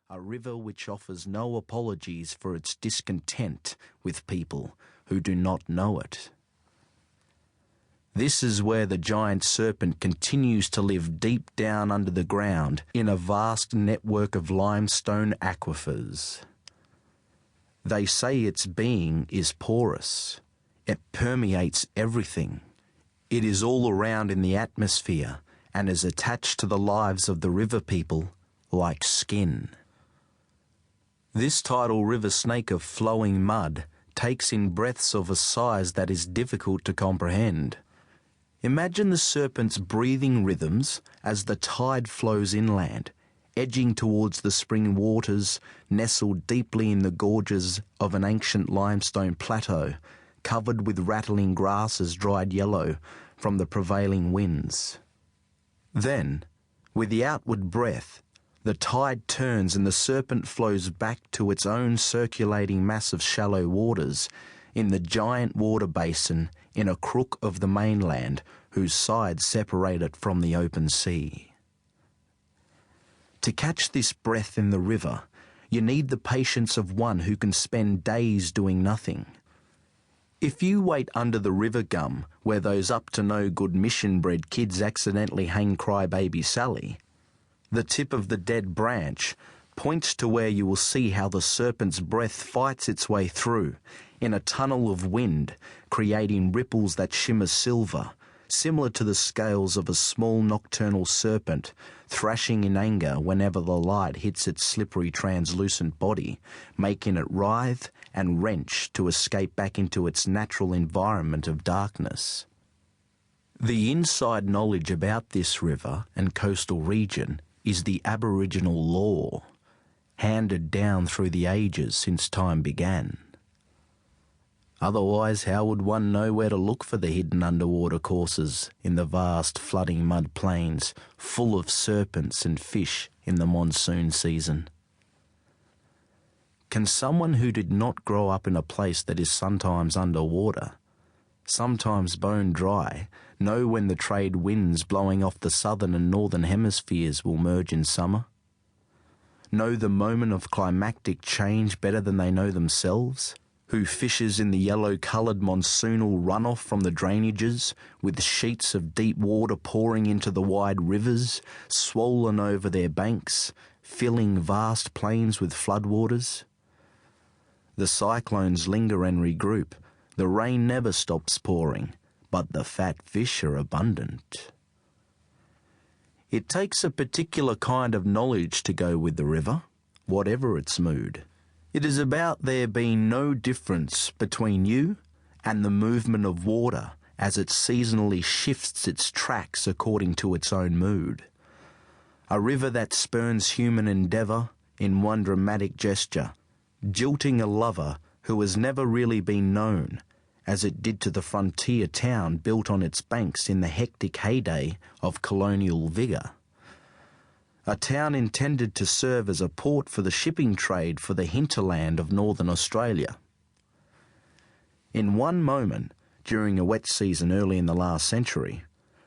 a river which offers no apologies for its discontent with people who do not know it. This is where the giant serpent continues to live deep down under the ground in a vast network of limestone aquifers. They say its being is porous. It permeates everything. It is all around in the atmosphere and is attached to the lives of the river people like skin. This tidal river snake of flowing mud takes in breaths of a size that is difficult to comprehend. Imagine the serpent's breathing rhythms as the tide flows inland, edging towards the spring waters nestled deeply in the gorges of an ancient limestone plateau, covered with rattling grasses dried yellow from the prevailing winds. Then, with the outward breath, the tide turns and the serpent flows back to its own circulating mass of shallow waters in the giant water basin in a crook of the mainland whose sides separate it from the open sea. To catch this breath in the river, you need the patience of one who can spend days doing nothing. If you wait under the river gum where those up-to-no-good mission-bred kids accidentally hang crybaby Sally, the tip of the dead branch points to where you will see how the serpent's breath fights its way through in a tunnel of wind, creating ripples that shimmer silver, similar to the scales of a small nocturnal serpent thrashing in anger whenever the light hits its slippery translucent body, making it writhe and wrench to escape back into its natural environment of darkness. The inside knowledge about this river and coastal region is the Aboriginal lore, handed down through the ages since time began. Otherwise, how would one know where to look for the hidden underwater courses in the vast flooding mud plains full of serpents and fish in the monsoon season? Can someone who did not grow up in a place that is sometimes underwater, sometimes bone dry, know when the trade winds blowing off the southern and northern hemispheres will merge in summer? Know the moment of climactic change better than they know themselves? Who fishes in the yellow-coloured monsoonal runoff from the drainages, with sheets of deep water pouring into the wide rivers, swollen over their banks, filling vast plains with floodwaters? The cyclones linger and regroup. The rain never stops pouring, but the fat fish are abundant. It takes a particular kind of knowledge to go with the river, whatever its mood. It is about there being no difference between you and the movement of water as it seasonally shifts its tracks according to its own mood. A river that spurns human endeavour in one dramatic gesture, jilting a lover who has never really been known, as it did to the frontier town built on its banks in the hectic heyday of colonial vigour. A town intended to serve as a port for the shipping trade for the hinterland of northern Australia. In one moment, during a wet season early in the last century,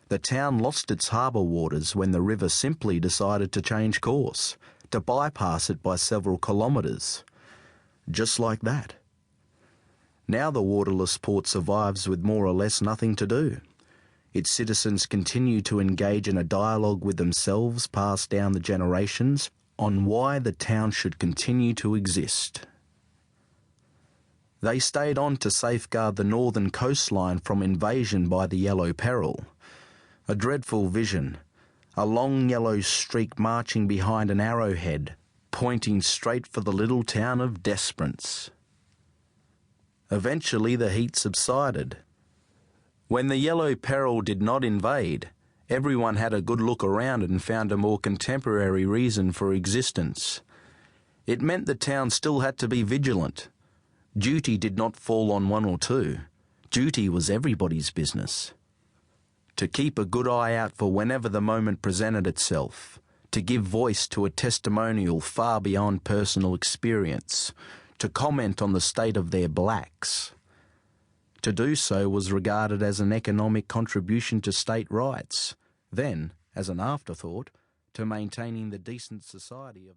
the town lost its harbour waters when the river simply decided to change course, to bypass it by several kilometres. Just like that. Now the waterless port survives with more or less nothing to do. Its citizens continue to engage in a dialogue with themselves passed down the generations on why the town should continue to exist. They stayed on to safeguard the northern coastline from invasion by the yellow peril. A dreadful vision, a long yellow streak marching behind an arrowhead, pointing straight for the little town of Desperance. Eventually the heat subsided. When the yellow peril did not invade, everyone had a good look around and found a more contemporary reason for existence. It meant the town still had to be vigilant. Duty did not fall on one or two. Duty was everybody's business. To keep a good eye out for whenever the moment presented itself, to give voice to a testimonial far beyond personal experience, to comment on the state of their blacks. To do so was regarded as an economic contribution to state rights, then, as an afterthought, to maintaining the decent society of the